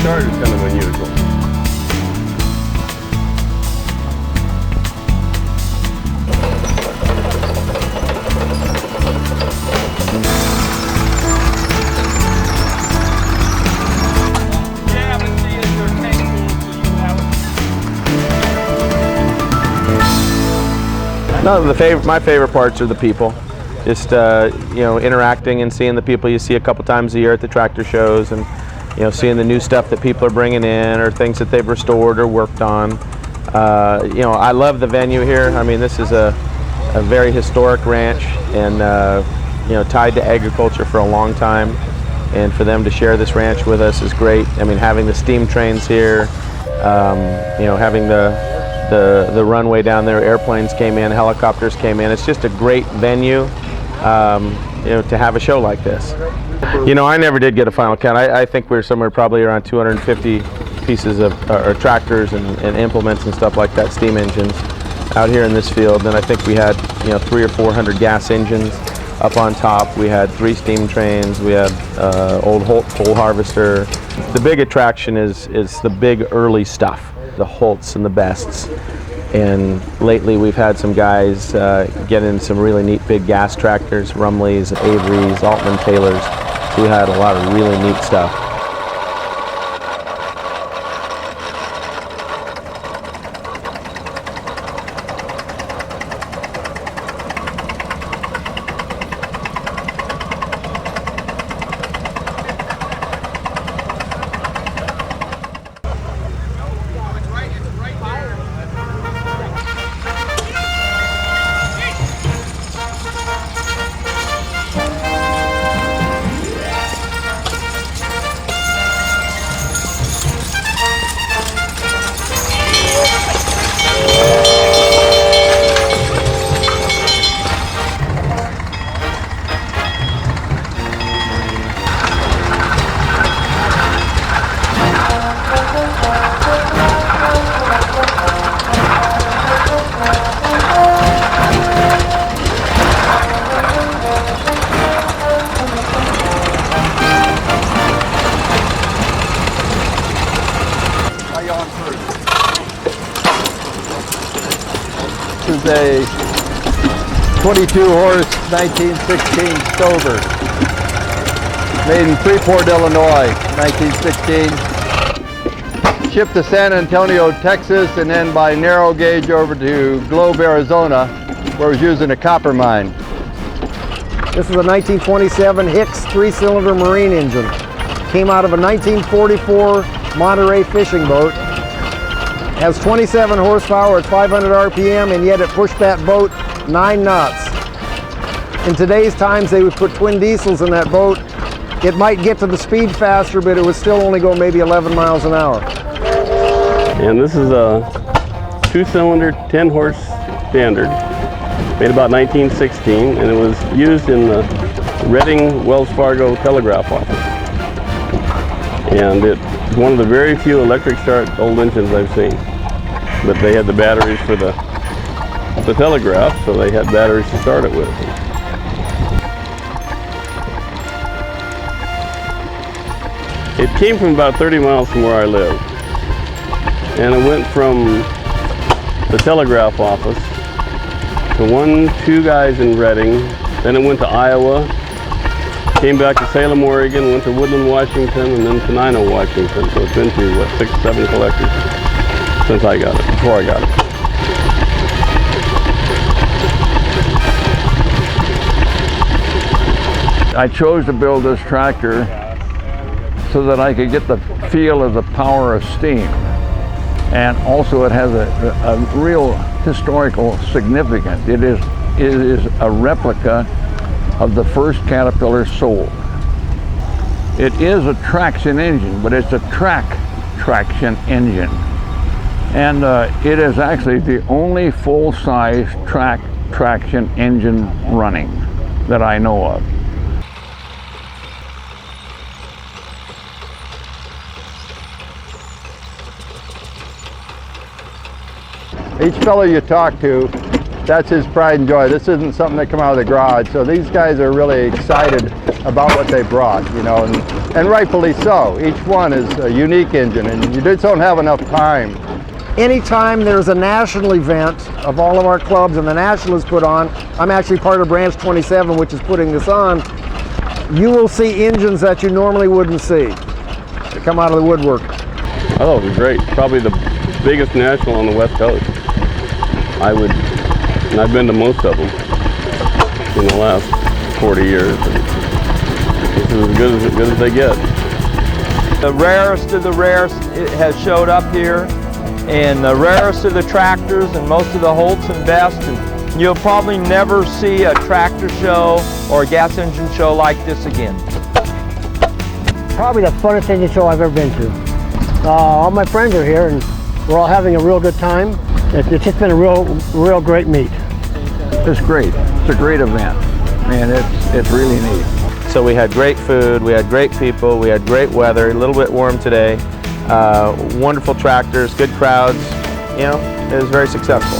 start is kind of unusual. No, my favorite parts are the people. Just you know, interacting and seeing the people you see a couple times a year at the tractor shows, and you know, seeing the new stuff that people are bringing in or things that they've restored or worked on. You know, I love the venue here. I mean, this is a very historic ranch, and you know, tied to agriculture for a long time. And for them to share this ranch with us is great. I mean, having the steam trains here, you know, having the runway down there, airplanes came in, helicopters came in. It's just a great venue, you know, to have a show like this. You know, I never did get a final count. I think we're somewhere probably around 250 pieces of or tractors and implements and stuff like that, steam engines, out here in this field. And I think we had, you know, 300 or 400 gas engines up on top. We had 3 steam trains. We had old coal harvester. The big attraction is the big early stuff, the Holts and the Bests. And lately we've had some guys get in some really neat big gas tractors, Rumleys, Averys, Altman Taylors. So we had a lot of really neat stuff. This is a 22-horse 1916 Stover, made in Freeport, Illinois, 1916. Shipped to San Antonio, Texas, and then by narrow gauge over to Globe, Arizona, where it was used in a copper mine. This is a 1927 Hicks 3-cylinder marine engine. Came out of a 1944 Monterey fishing boat. Has 27 horsepower at 500 RPM, and yet it pushed that boat 9 knots. In today's times, they would put twin diesels in that boat. It might get to the speed faster, but it would still only go maybe 11 miles an hour. And this is a 2-cylinder, 10-horse standard, made about 1916, and it was used in the Reading Wells Fargo telegraph office. And it's one of the very few electric start old engines I've seen. But they had the batteries for the telegraph, so they had batteries to start it with. It came from about 30 miles from where I live. And it went from the telegraph office to 2 guys in Reading. Then it went to Iowa, came back to Salem, Oregon, went to Woodland, Washington, and then to Nino, Washington. So it's been to, what, 6 or 7 collectors since I got it, before I got it. I chose to build this tractor so that I could get the feel of the power of steam. And also it has a real historical significance. It is a replica of the first Caterpillar sold. It is a traction engine, but it's a traction engine. And it is actually the only full-size traction engine running that I know of. Each fellow you talk to that's his pride and joy. This isn't something that come out of the garage. So these guys are really excited about what they brought, you know, and rightfully so. Each one is a unique engine, and you just don't have enough time. Anytime there's a national event of all of our clubs and the national is put on, I'm actually part of Branch 27, which is putting this on, you will see engines that you normally wouldn't see that come out of the woodwork. I thought it was great. Probably the biggest national on the West Coast. And I've been to most of them in the last 40 years. This is as good as they get. The rarest of the rarest has showed up here, and the rarest of the tractors and most of the Holts and best. And you'll probably never see a tractor show or a gas engine show like this again. Probably the funnest engine show I've ever been to. All my friends are here and we're all having a real good time. It's just been a real great meet. It's great. It's a great event. Man, it's really neat. So we had great food, we had great people, we had great weather, a little bit warm today, wonderful tractors, good crowds, you know, it was very successful.